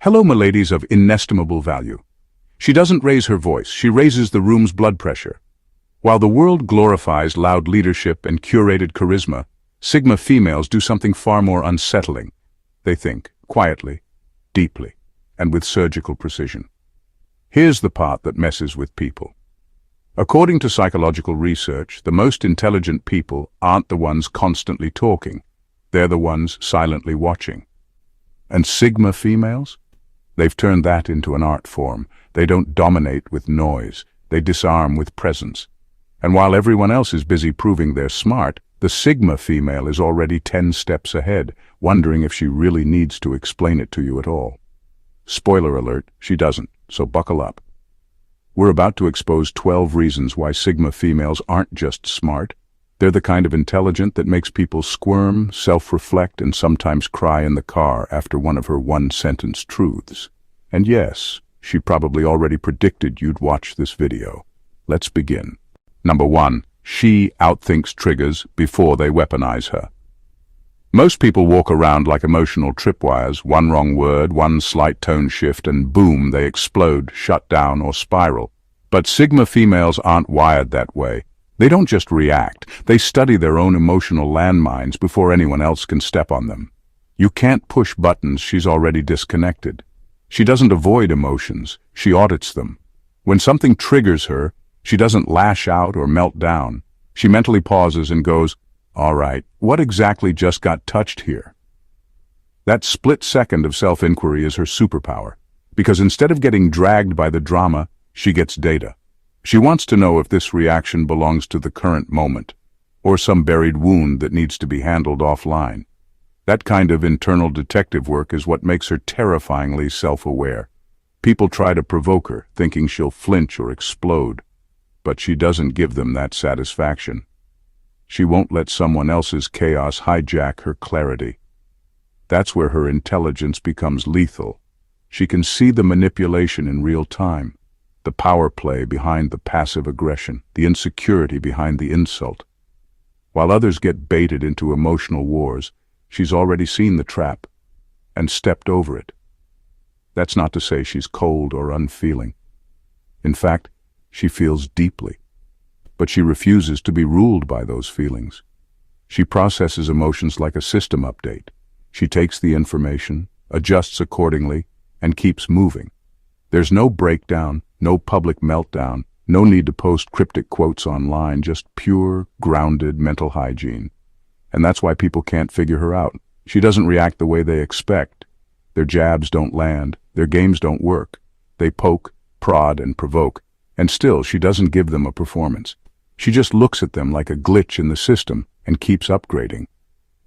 Hello, miladies of inestimable value. She doesn't raise her voice, she raises the room's blood pressure. While the world glorifies loud leadership and curated charisma, Sigma females do something far more unsettling. They think, quietly, deeply, and with surgical precision. Here's the part that messes with people. According to psychological research, the most intelligent people aren't the ones constantly talking. They're the ones silently watching. And Sigma females? They've turned that into an art form. They don't dominate with noise. They disarm with presence. And while everyone else is busy proving they're smart, the Sigma female is already 10 steps ahead, wondering if she really needs to explain it to you at all. Spoiler alert, she doesn't, so buckle up. We're about to expose 12 reasons why Sigma females aren't just smart. They're the kind of intelligent that makes people squirm, self-reflect, and sometimes cry in the car after one of her one-sentence truths. And yes, she probably already predicted you'd watch this video. Let's begin. Number 1. She outthinks triggers before they weaponize her. Most people walk around like emotional tripwires. One wrong word, one slight tone shift, and boom, they explode, shut down, or spiral. But Sigma females aren't wired that way. They don't just react, they study their own emotional landmines before anyone else can step on them. You can't push buttons she's already disconnected. She doesn't avoid emotions, she audits them. When something triggers her, she doesn't lash out or melt down. She mentally pauses and goes, "All right, what exactly just got touched here?" That split second of self-inquiry is her superpower, because instead of getting dragged by the drama, she gets data. She wants to know if this reaction belongs to the current moment, or some buried wound that needs to be handled offline. That kind of internal detective work is what makes her terrifyingly self-aware. People try to provoke her, thinking she'll flinch or explode, but she doesn't give them that satisfaction. She won't let someone else's chaos hijack her clarity. That's where her intelligence becomes lethal. She can see the manipulation in real time. The power play behind the passive aggression, the insecurity behind the insult. While others get baited into emotional wars, she's already seen the trap and stepped over it. That's not to say she's cold or unfeeling. In fact, she feels deeply, but she refuses to be ruled by those feelings. She processes emotions like a system update. She takes the information, adjusts accordingly, and keeps moving. There's no breakdown, no public meltdown, no need to post cryptic quotes online, just pure, grounded mental hygiene. And that's why people can't figure her out. She doesn't react the way they expect. Their jabs don't land, their games don't work. They poke, prod, and provoke, and still she doesn't give them a performance. She just looks at them like a glitch in the system and keeps upgrading.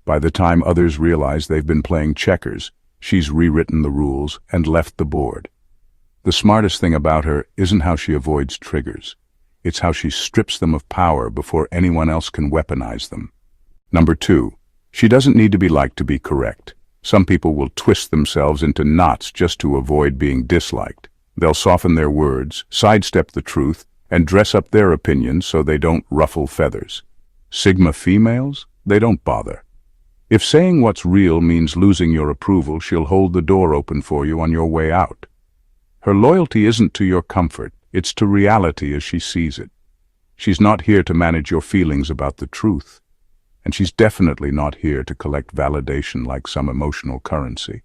By the time others realize they've been playing checkers, she's rewritten the rules and left the board. The smartest thing about her isn't how she avoids triggers. It's how she strips them of power before anyone else can weaponize them. Number 2, she doesn't need to be liked to be correct. Some people will twist themselves into knots just to avoid being disliked. They'll soften their words, sidestep the truth, and dress up their opinions so they don't ruffle feathers. Sigma females? They don't bother. If saying what's real means losing your approval, she'll hold the door open for you on your way out. Her loyalty isn't to your comfort, it's to reality as she sees it. She's not here to manage your feelings about the truth, and she's definitely not here to collect validation like some emotional currency.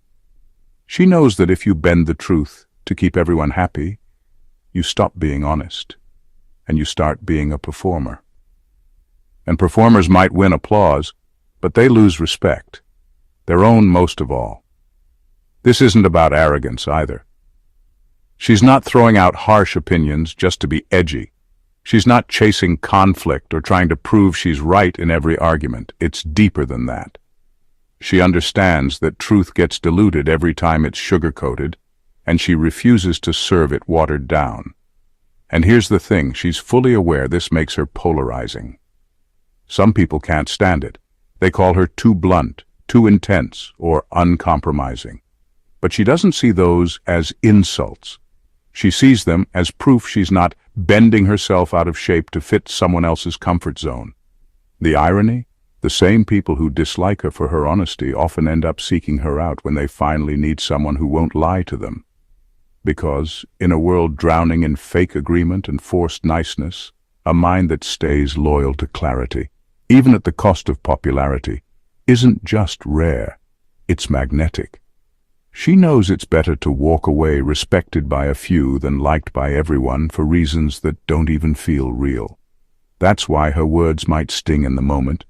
She knows that if you bend the truth to keep everyone happy, you stop being honest, and you start being a performer. And performers might win applause, but they lose respect, their own most of all. This isn't about arrogance either. She's not throwing out harsh opinions just to be edgy. She's not chasing conflict or trying to prove she's right in every argument. It's deeper than that. She understands that truth gets diluted every time it's sugar-coated, and she refuses to serve it watered down. And here's the thing, she's fully aware this makes her polarizing. Some people can't stand it. They call her too blunt, too intense, or uncompromising. But she doesn't see those as insults. She sees them as proof she's not bending herself out of shape to fit someone else's comfort zone. The irony? The The same people who dislike her for her honesty often end up seeking her out when they finally need someone who won't lie to them. Because, in a world drowning in fake agreement and forced niceness, a mind that stays loyal to clarity, even at the cost of popularity, isn't just rare, it's magnetic. She knows it's better to walk away respected by a few than liked by everyone for reasons that don't even feel real. That's why her words might sting in the moment,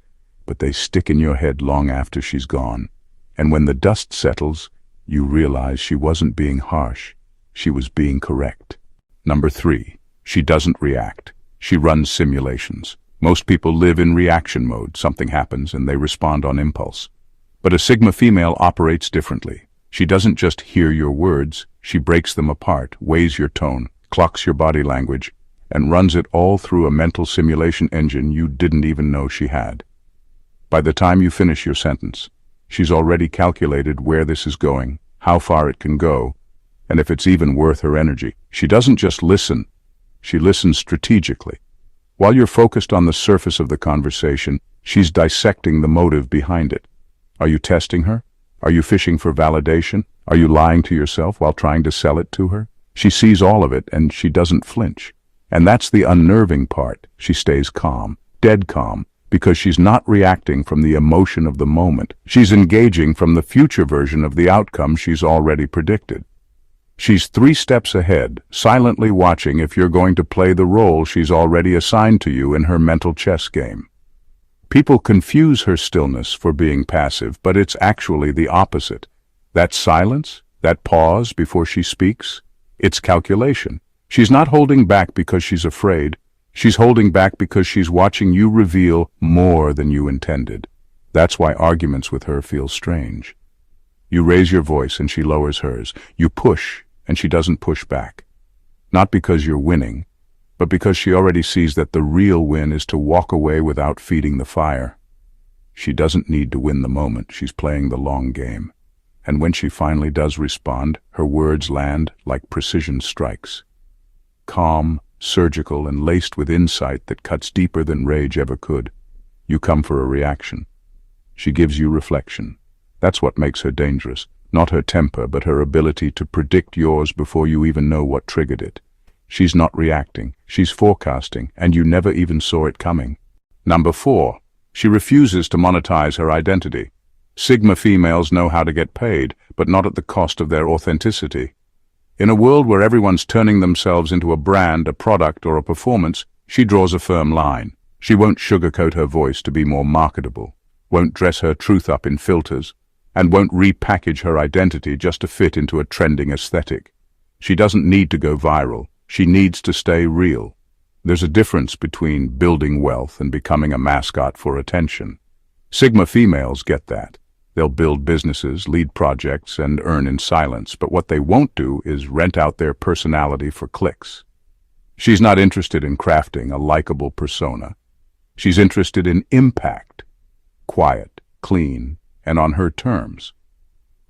but they stick in your head long after she's gone. And when the dust settles, you realize she wasn't being harsh, she was being correct. Number 3, she doesn't react. She runs simulations. Most people live in reaction mode. Something happens and they respond on impulse. But a Sigma female operates differently. She doesn't just hear your words, she breaks them apart, weighs your tone, clocks your body language, and runs it all through a mental simulation engine you didn't even know she had. By the time you finish your sentence, she's already calculated where this is going, how far it can go, and if it's even worth her energy. She doesn't just listen, she listens strategically. While you're focused on the surface of the conversation, she's dissecting the motive behind it. Are you testing her? Are you fishing for validation? Are you lying to yourself while trying to sell it to her? She sees all of it and she doesn't flinch. And that's the unnerving part. She stays calm, dead calm, because she's not reacting from the emotion of the moment. She's engaging from the future version of the outcome she's already predicted. She's 3 steps ahead, silently watching if you're going to play the role she's already assigned to you in her mental chess game. People confuse her stillness for being passive, but it's actually the opposite. That silence, that pause before she speaks, it's calculation. She's not holding back because she's afraid. She's holding back because she's watching you reveal more than you intended. That's why arguments with her feel strange. You raise your voice and she lowers hers. You push and she doesn't push back. Not because you're winning, but because she already sees that the real win is to walk away without feeding the fire. She doesn't need to win the moment, she's playing the long game. And when she finally does respond, her words land like precision strikes. Calm, surgical, and laced with insight that cuts deeper than rage ever could. You come for a reaction. She gives you reflection. That's what makes her dangerous. Not her temper, but her ability to predict yours before you even know what triggered it. She's not reacting, she's forecasting, and you never even saw it coming. Number 4, she refuses to monetize her identity. Sigma females know how to get paid, but not at the cost of their authenticity. In a world where everyone's turning themselves into a brand, a product, or a performance, she draws a firm line. She won't sugarcoat her voice to be more marketable, won't dress her truth up in filters, and won't repackage her identity just to fit into a trending aesthetic. She doesn't need to go viral. She needs to stay real. There's a difference between building wealth and becoming a mascot for attention. Sigma females get that. They'll build businesses, lead projects, and earn in silence, but what they won't do is rent out their personality for clicks. She's not interested in crafting a likable persona. She's interested in impact. Quiet, clean, and on her terms.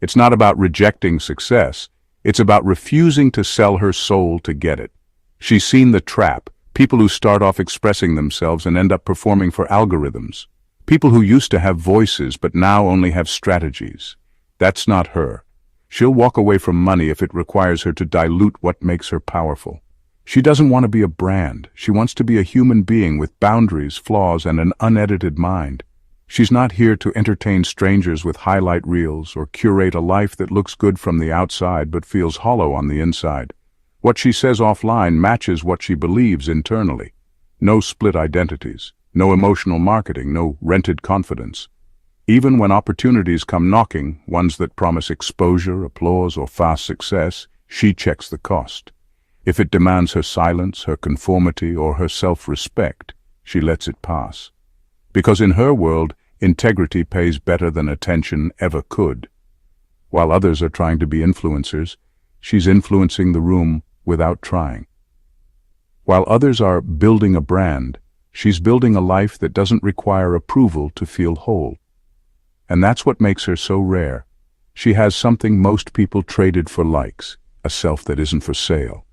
It's not about rejecting success. It's about refusing to sell her soul to get it. She's seen the trap, people who start off expressing themselves and end up performing for algorithms. People who used to have voices but now only have strategies. That's not her. She'll walk away from money if it requires her to dilute what makes her powerful. She doesn't want to be a brand. She wants to be a human being with boundaries, flaws, and an unedited mind. She's not here to entertain strangers with highlight reels or curate a life that looks good from the outside but feels hollow on the inside. What she says offline matches what she believes internally. No split identities, no emotional marketing, no rented confidence. Even when opportunities come knocking, ones that promise exposure, applause, or fast success, she checks the cost. If it demands her silence, her conformity, or her self-respect, she lets it pass. Because in her world, integrity pays better than attention ever could. While others are trying to be influencers, she's influencing the room without trying. While others are building a brand, she's building a life that doesn't require approval to feel whole. And that's what makes her so rare. She has something most people traded for likes, a self that isn't for sale.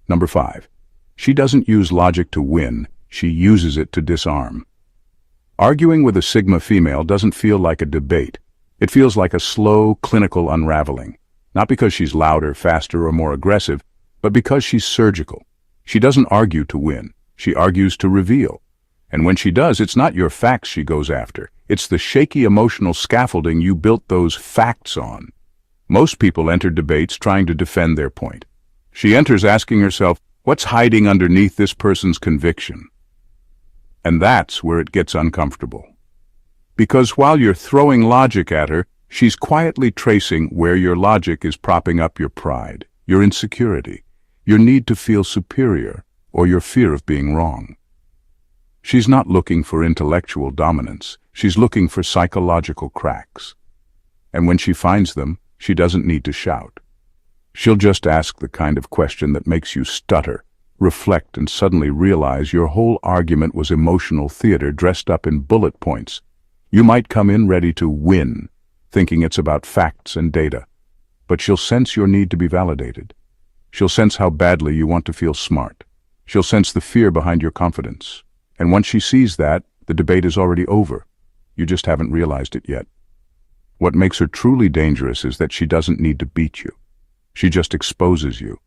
Number 5. She doesn't use logic to win, she uses it to disarm. Arguing with a Sigma female doesn't feel like a debate. It feels like a slow, clinical unraveling. Not because she's louder, faster, or more aggressive, but because she's surgical. She doesn't argue to win. She argues to reveal. And when she does, it's not your facts she goes after. It's the shaky emotional scaffolding you built those facts on. Most people enter debates trying to defend their point. She enters asking herself, what's hiding underneath this person's conviction? And that's where it gets uncomfortable. Because while you're throwing logic at her, she's quietly tracing where your logic is propping up your pride, your insecurity, your need to feel superior, or your fear of being wrong. She's not looking for intellectual dominance. She's looking for psychological cracks. And when she finds them, she doesn't need to shout. She'll just ask the kind of question that makes you stutter, reflect, and suddenly realize your whole argument was emotional theater dressed up in bullet points. You might come in ready to win, thinking it's about facts and data. But she'll sense your need to be validated. She'll sense how badly you want to feel smart. She'll sense the fear behind your confidence. And once she sees that, the debate is already over. You just haven't realized it yet. What makes her truly dangerous is that she doesn't need to beat you. She just exposes you.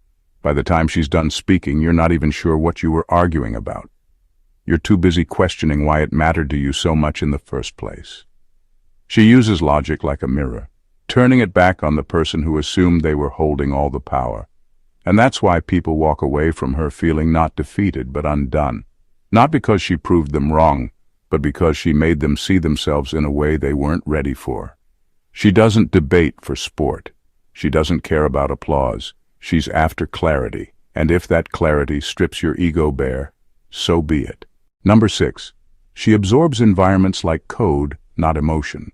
By the time she's done speaking, you're not even sure what you were arguing about. You're too busy questioning why it mattered to you so much in the first place. She uses logic like a mirror, turning it back on the person who assumed they were holding all the power. And that's why people walk away from her feeling not defeated but undone. Not because she proved them wrong, but because she made them see themselves in a way they weren't ready for. She doesn't debate for sport. She doesn't care about applause. She's after clarity, and if that clarity strips your ego bare, so be it. Number 6. She absorbs environments like code, not emotion.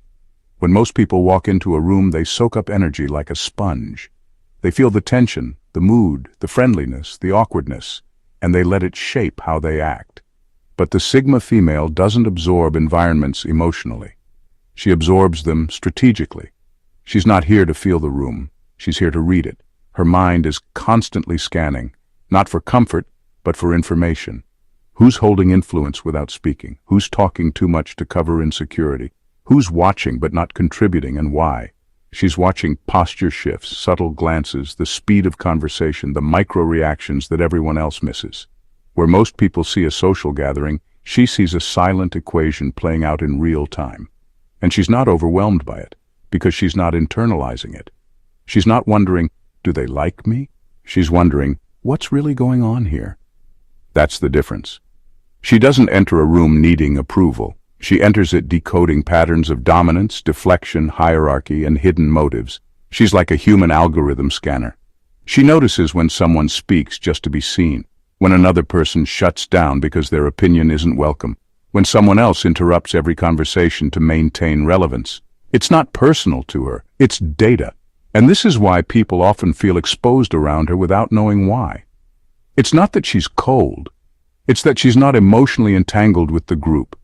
When most people walk into a room, they soak up energy like a sponge. They feel the tension, the mood, the friendliness, the awkwardness, and they let it shape how they act. But the Sigma female doesn't absorb environments emotionally. She absorbs them strategically. She's not here to feel the room. She's here to read it. Her mind is constantly scanning, not for comfort, but for information. Who's holding influence without speaking? Who's talking too much to cover insecurity? Who's watching but not contributing, and why? She's watching posture shifts, subtle glances, the speed of conversation, the micro-reactions that everyone else misses. Where most people see a social gathering, she sees a silent equation playing out in real time. And she's not overwhelmed by it, because she's not internalizing it. She's not wondering, do they like me? She's wondering, what's really going on here? That's the difference. She doesn't enter a room needing approval. She enters it decoding patterns of dominance, deflection, hierarchy, and hidden motives. She's like a human algorithm scanner. She notices when someone speaks just to be seen, when another person shuts down because their opinion isn't welcome, when someone else interrupts every conversation to maintain relevance. It's not personal to her, it's data. And this is why people often feel exposed around her without knowing why. It's not that she's cold. It's that she's not emotionally entangled with the group.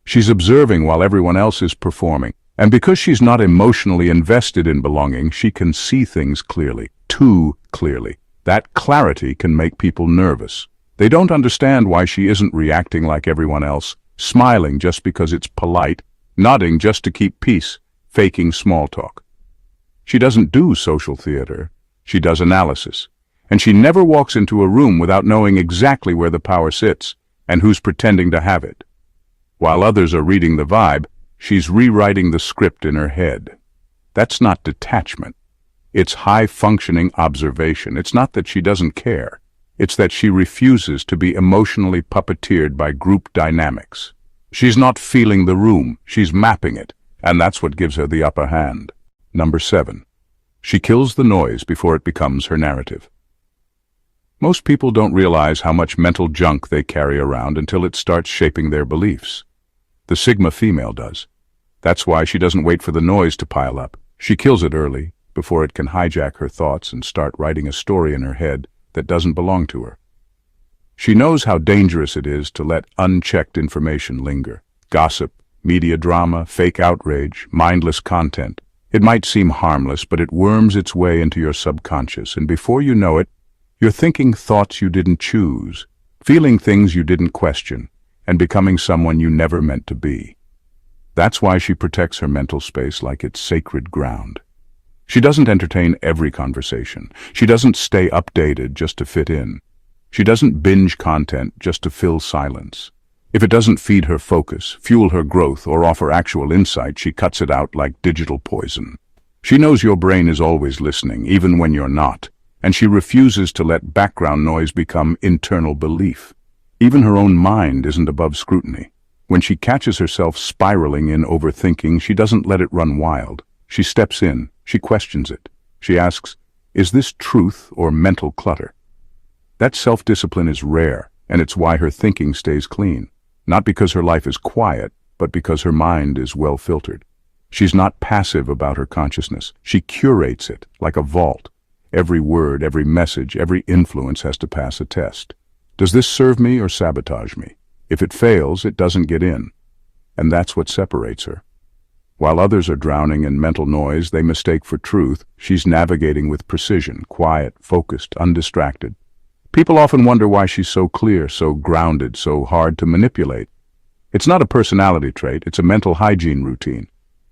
She's observing while everyone else is performing. And because she's not emotionally invested in belonging, she can see things clearly, too clearly. That clarity can make people nervous. They don't understand why she isn't reacting like everyone else, smiling just because it's polite, nodding just to keep peace, faking small talk. She doesn't do social theater. She does analysis. And she never walks into a room without knowing exactly where the power sits and who's pretending to have it. While others are reading the vibe, she's rewriting the script in her head. That's not detachment. It's high-functioning observation. It's not that she doesn't care. It's that she refuses to be emotionally puppeteered by group dynamics. She's not feeling the room. She's mapping it. And that's what gives her the upper hand. Number 7. She kills the noise before it becomes her narrative. Most people don't realize how much mental junk they carry around until it starts shaping their beliefs. The Sigma female does. That's why she doesn't wait for the noise to pile up. She kills it early, before it can hijack her thoughts and start writing a story in her head that doesn't belong to her. She knows how dangerous it is to let unchecked information linger. Gossip, media drama, fake outrage, mindless content. It might seem harmless, but it worms its way into your subconscious, and before you know it, you're thinking thoughts you didn't choose, feeling things you didn't question, and becoming someone you never meant to be. That's why she protects her mental space like it's sacred ground. She doesn't entertain every conversation. She doesn't stay updated just to fit in. She doesn't binge content just to fill silence. If it doesn't feed her focus, fuel her growth, or offer actual insight, she cuts it out like digital poison. She knows your brain is always listening, even when you're not, and she refuses to let background noise become internal belief. Even her own mind isn't above scrutiny. When she catches herself spiraling in overthinking, she doesn't let it run wild. She steps in, she questions it. She asks, is this truth or mental clutter? That self-discipline is rare, and it's why her thinking stays clean. Not because her life is quiet, but because her mind is well filtered. She's not passive about her consciousness. She curates it like a vault. Every word, every message, every influence has to pass a test. Does this serve me or sabotage me? If it fails, it doesn't get in. And that's what separates her. While others are drowning in mental noise they mistake for truth, she's navigating with precision, quiet, focused, undistracted. People often wonder why she's so clear, so grounded, so hard to manipulate. It's not a personality trait, it's a mental hygiene routine.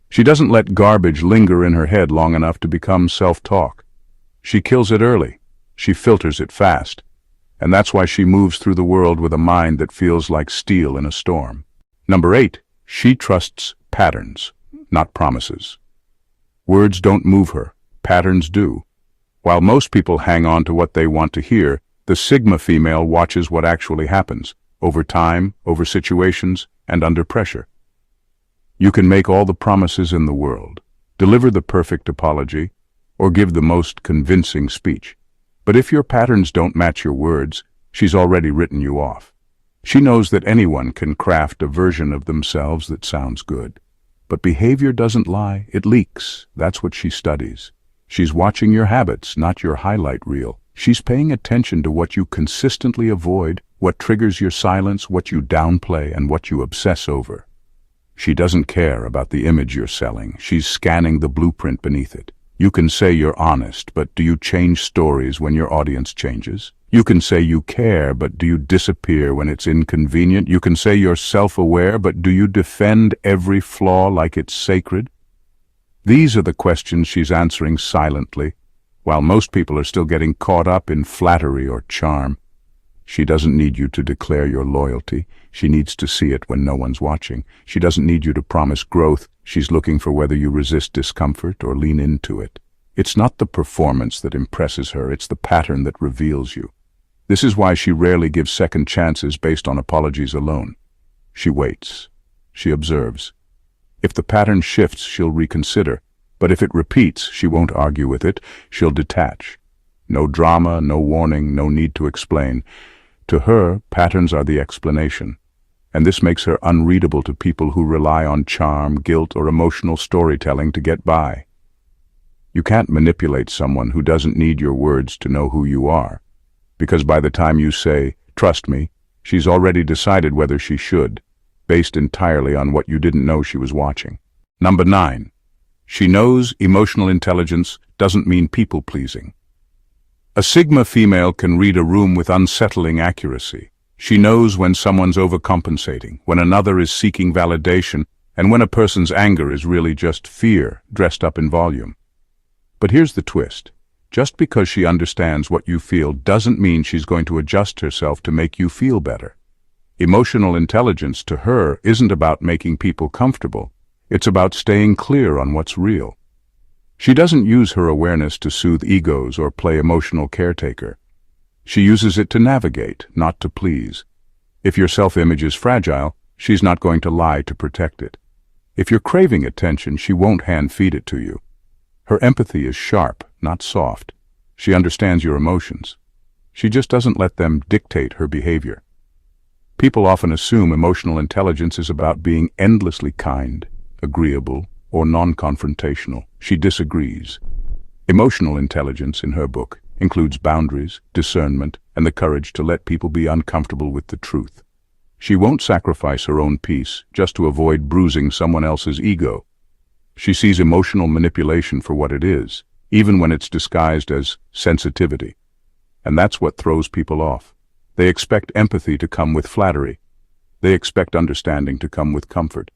She doesn't let garbage linger in her head long enough to become self-talk. She kills it early. She filters it fast. And that's why she moves through the world with a mind that feels like steel in a storm. Number 8, she trusts patterns, not promises. Words don't move her, patterns do. While most people hang on to what they want to hear, the Sigma female watches what actually happens, over time, over situations, and under pressure. You can make all the promises in the world, deliver the perfect apology, or give the most convincing speech. But if your patterns don't match your words, she's already written you off. She knows that anyone can craft a version of themselves that sounds good. But behavior doesn't lie, it leaks. That's what she studies. She's watching your habits, not your highlight reel. She's paying attention to what you consistently avoid, what triggers your silence, what you downplay, and what you obsess over. She doesn't care about the image you're selling. She's scanning the blueprint beneath it. You can say you're honest, but do you change stories when your audience changes? You can say you care, but do you disappear when it's inconvenient? You can say you're self-aware, but do you defend every flaw like it's sacred? These are the questions she's answering silently, while most people are still getting caught up in flattery or charm. She doesn't need you to declare your loyalty. She needs to see it when no one's watching. She doesn't need you to promise growth. She's looking for whether you resist discomfort or lean into it. It's not the performance that impresses her, it's the pattern that reveals you. This is why she rarely gives second chances based on apologies alone. She waits. She observes. If the pattern shifts, she'll reconsider. But if it repeats, she won't argue with it. She'll detach. No drama, no warning, no need to explain. To her, patterns are the explanation. And this makes her unreadable to people who rely on charm, guilt, or emotional storytelling to get by. You can't manipulate someone who doesn't need your words to know who you are. Because by the time you say, "Trust me," she's already decided whether she should, based entirely on what you didn't know she was watching. Number 9. She knows emotional intelligence doesn't mean people-pleasing. A Sigma female can read a room with unsettling accuracy. She knows when someone's overcompensating, when another is seeking validation, and when a person's anger is really just fear dressed up in volume. But here's the twist. Just because she understands what you feel doesn't mean she's going to adjust herself to make you feel better. Emotional intelligence to her isn't about making people comfortable. It's about staying clear on what's real. She doesn't use her awareness to soothe egos or play emotional caretaker. She uses it to navigate, not to please. If your self-image is fragile, she's not going to lie to protect it. If you're craving attention, she won't hand-feed it to you. Her empathy is sharp, not soft. She understands your emotions. She just doesn't let them dictate her behavior. People often assume emotional intelligence is about being endlessly kind, agreeable, or non-confrontational. She disagrees. Emotional intelligence, in her book, includes boundaries, discernment, and the courage to let people be uncomfortable with the truth. She won't sacrifice her own peace just to avoid bruising someone else's ego. She sees emotional manipulation for what it is, even when it's disguised as sensitivity. And that's what throws people off. They expect empathy to come with flattery. They expect understanding to come with comfort.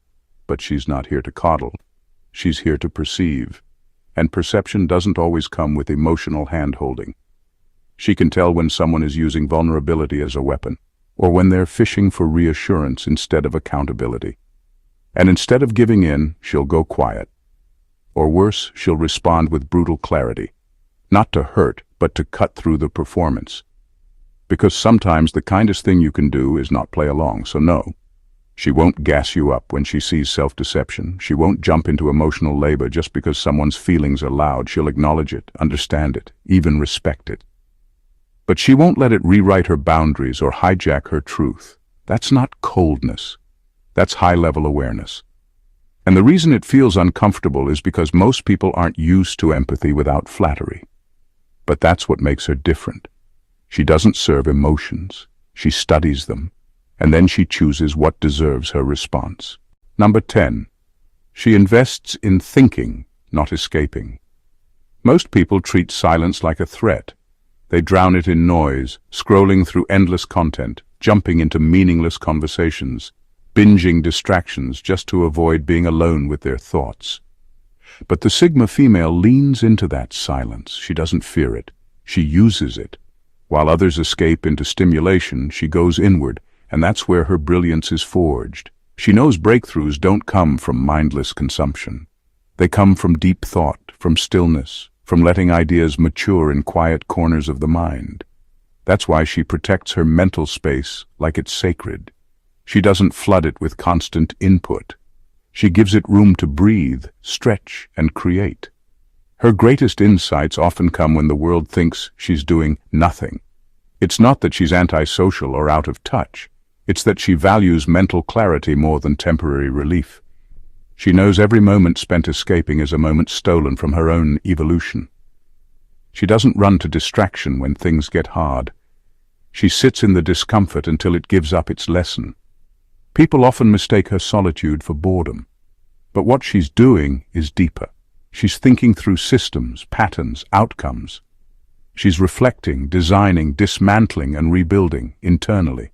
but she's not here to coddle. She's here to perceive. And perception doesn't always come with emotional hand-holding. She can tell when someone is using vulnerability as a weapon, or when they're fishing for reassurance instead of accountability. And instead of giving in, she'll go quiet. Or worse, she'll respond with brutal clarity. Not to hurt, but to cut through the performance. Because sometimes the kindest thing you can do is not play along, so no. She won't gas you up when she sees self-deception. She won't jump into emotional labor just because someone's feelings are loud. She'll acknowledge it, understand it, even respect it. But she won't let it rewrite her boundaries or hijack her truth. That's not coldness. That's high-level awareness. And the reason it feels uncomfortable is because most people aren't used to empathy without flattery. But that's what makes her different. She doesn't serve emotions. She studies them. And then she chooses what deserves her response. Number 10. She invests in thinking, not escaping. Most people treat silence like a threat. They drown it in noise, scrolling through endless content, jumping into meaningless conversations, binging distractions just to avoid being alone with their thoughts. But the Sigma female leans into that silence. She doesn't fear it. She uses it. While others escape into stimulation, she goes inward, and that's where her brilliance is forged. She knows breakthroughs don't come from mindless consumption. They come from deep thought, from stillness, from letting ideas mature in quiet corners of the mind. That's why she protects her mental space like it's sacred. She doesn't flood it with constant input. She gives it room to breathe, stretch, and create. Her greatest insights often come when the world thinks she's doing nothing. It's not that she's antisocial or out of touch. It's that she values mental clarity more than temporary relief. She knows every moment spent escaping is a moment stolen from her own evolution. She doesn't run to distraction when things get hard. She sits in the discomfort until it gives up its lesson. People often mistake her solitude for boredom. But what she's doing is deeper. She's thinking through systems, patterns, outcomes. She's reflecting, designing, dismantling, and rebuilding internally.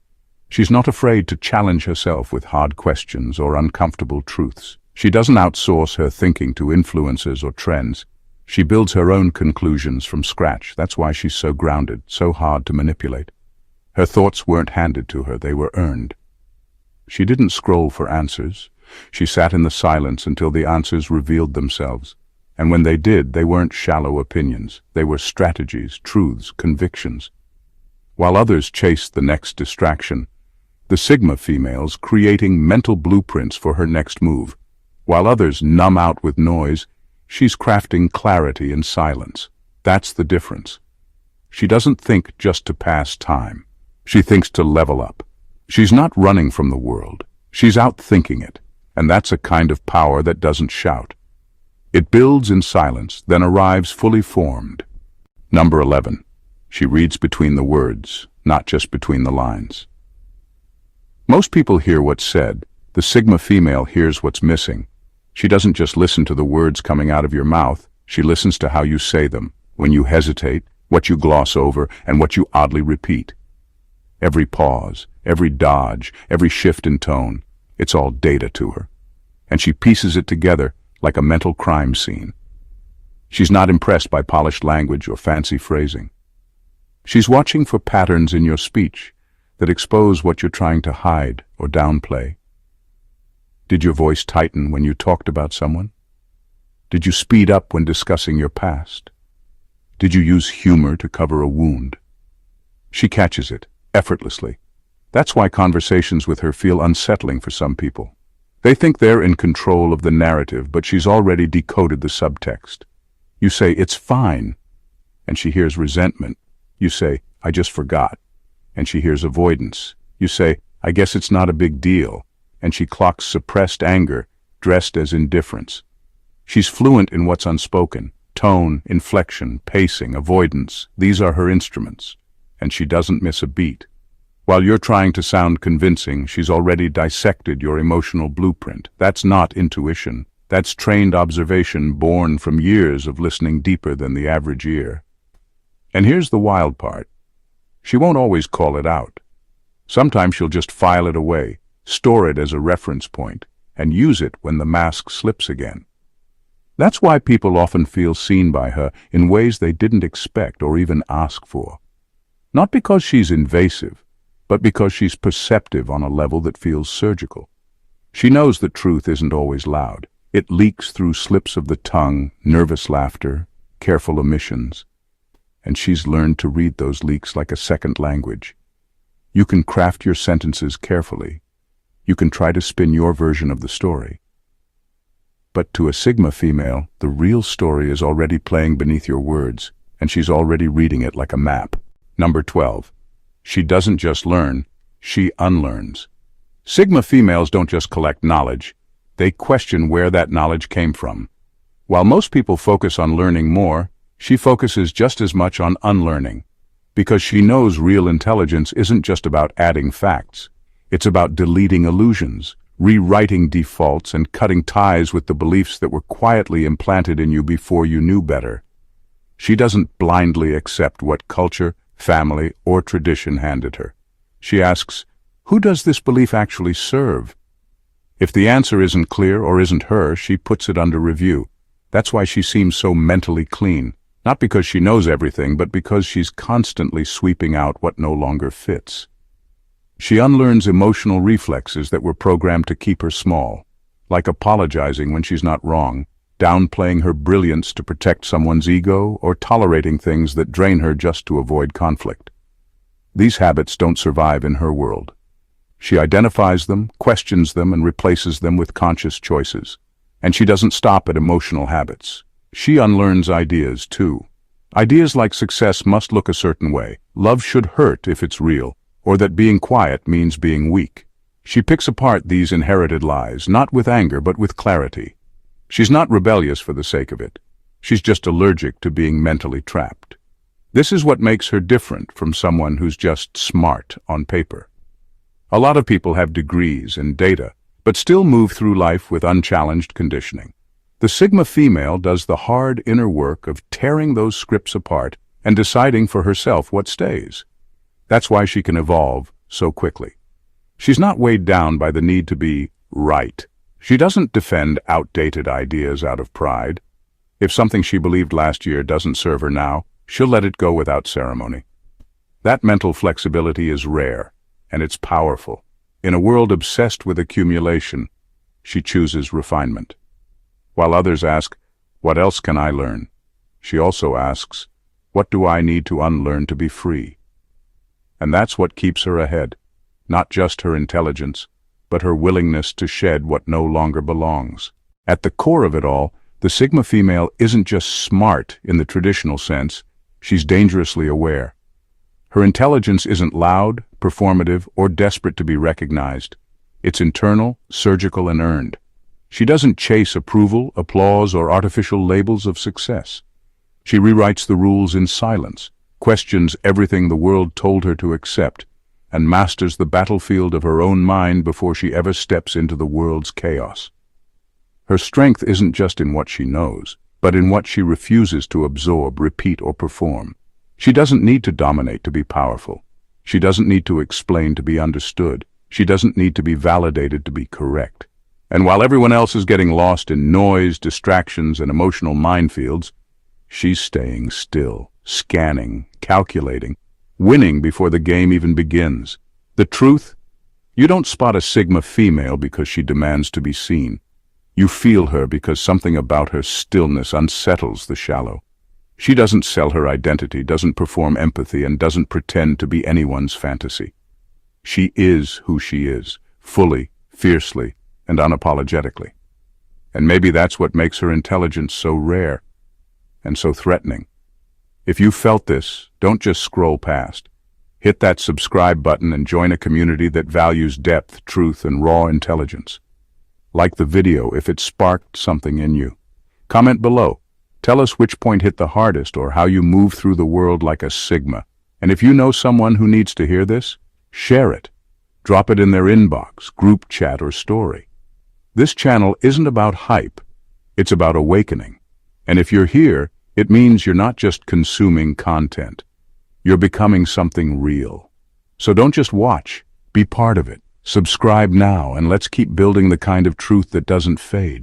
She's not afraid to challenge herself with hard questions or uncomfortable truths. She doesn't outsource her thinking to influencers or trends. She builds her own conclusions from scratch. That's why she's so grounded, so hard to manipulate. Her thoughts weren't handed to her, they were earned. She didn't scroll for answers. She sat in the silence until the answers revealed themselves. And when they did, they weren't shallow opinions. They were strategies, truths, convictions. While others chased the next distraction, the Sigma female's creating mental blueprints for her next move. While others numb out with noise, she's crafting clarity in silence. That's the difference. She doesn't think just to pass time. She thinks to level up. She's not running from the world. She's outthinking it. And that's a kind of power that doesn't shout. It builds in silence, then arrives fully formed. Number 11. She reads between the words, not just between the lines. Most people hear what's said. The Sigma female hears what's missing. She doesn't just listen to the words coming out of your mouth. She listens to how you say them, when you hesitate, what you gloss over, and what you oddly repeat. Every pause, every dodge, every shift in tone, it's all data to her. And she pieces it together like a mental crime scene. She's not impressed by polished language or fancy phrasing. She's watching for patterns in your speech that expose what you're trying to hide or downplay. Did your voice tighten when you talked about someone? Did you speed up when discussing your past? Did you use humor to cover a wound? She catches it, effortlessly. That's why conversations with her feel unsettling for some people. They think they're in control of the narrative, but she's already decoded the subtext. You say, "It's fine," and she hears resentment. You say, "I just forgot," and she hears avoidance. You say, "I guess it's not a big deal," and she clocks suppressed anger, dressed as indifference. She's fluent in what's unspoken. Tone, inflection, pacing, avoidance, these are her instruments, and she doesn't miss a beat. While you're trying to sound convincing, she's already dissected your emotional blueprint. That's not intuition. That's trained observation born from years of listening deeper than the average ear. And here's the wild part. She won't always call it out. Sometimes she'll just file it away, store it as a reference point, and use it when the mask slips again. That's why people often feel seen by her in ways they didn't expect or even ask for. Not because she's invasive, but because she's perceptive on a level that feels surgical. She knows that truth isn't always loud. It leaks through slips of the tongue, nervous laughter, careful omissions. And she's learned to read those leaks like a second language. You can craft your sentences carefully. You can try to spin your version of the story. But to a Sigma female, the real story is already playing beneath your words, and she's already reading it like a map. Number 12. She doesn't just learn, she unlearns. Sigma females don't just collect knowledge, they question where that knowledge came from. While most people focus on learning more, she focuses just as much on unlearning, because she knows real intelligence isn't just about adding facts. It's about deleting illusions, rewriting defaults, and cutting ties with the beliefs that were quietly implanted in you before you knew better. She doesn't blindly accept what culture, family, or tradition handed her. She asks, who does this belief actually serve? If the answer isn't clear or isn't her, she puts it under review. That's why she seems so mentally clean. Not because she knows everything, but because she's constantly sweeping out what no longer fits. She unlearns emotional reflexes that were programmed to keep her small, like apologizing when she's not wrong, downplaying her brilliance to protect someone's ego, or tolerating things that drain her just to avoid conflict. These habits don't survive in her world. She identifies them, questions them, and replaces them with conscious choices. And she doesn't stop at emotional habits. She unlearns ideas, too. Ideas like success must look a certain way, love should hurt if it's real, or that being quiet means being weak. She picks apart these inherited lies, not with anger but with clarity. She's not rebellious for the sake of it. She's just allergic to being mentally trapped. This is what makes her different from someone who's just smart on paper. A lot of people have degrees and data, but still move through life with unchallenged conditioning. The Sigma female does the hard inner work of tearing those scripts apart and deciding for herself what stays. That's why she can evolve so quickly. She's not weighed down by the need to be right. She doesn't defend outdated ideas out of pride. If something she believed last year doesn't serve her now, she'll let it go without ceremony. That mental flexibility is rare, and it's powerful. In a world obsessed with accumulation, she chooses refinement. While others ask, what else can I learn? She also asks, what do I need to unlearn to be free? And that's what keeps her ahead, not just her intelligence, but her willingness to shed what no longer belongs. At the core of it all, the Sigma female isn't just smart in the traditional sense, she's dangerously aware. Her intelligence isn't loud, performative, or desperate to be recognized. It's internal, surgical, and earned. She doesn't chase approval, applause, or artificial labels of success. She rewrites the rules in silence, questions everything the world told her to accept, and masters the battlefield of her own mind before she ever steps into the world's chaos. Her strength isn't just in what she knows, but in what she refuses to absorb, repeat, or perform. She doesn't need to dominate to be powerful. She doesn't need to explain to be understood. She doesn't need to be validated to be correct. And while everyone else is getting lost in noise, distractions, and emotional minefields, she's staying still, scanning, calculating, winning before the game even begins. The truth? You don't spot a Sigma female because she demands to be seen. You feel her because something about her stillness unsettles the shallow. She doesn't sell her identity, doesn't perform empathy, and doesn't pretend to be anyone's fantasy. She is who she is, fully, fiercely, and unapologetically. And maybe that's what makes her intelligence so rare and so threatening. If you felt this, don't just scroll past. Hit that subscribe button and join a community that values depth, truth, and raw intelligence. Like the video if it sparked something in you. Comment below. Tell us which point hit the hardest or how you move through the world like a Sigma. And if you know someone who needs to hear this, share it. Drop it in their inbox, group chat, or story. This channel isn't about hype. It's about awakening. And if you're here, it means you're not just consuming content. You're becoming something real. So don't just watch, be part of it. Subscribe now and let's keep building the kind of truth that doesn't fade.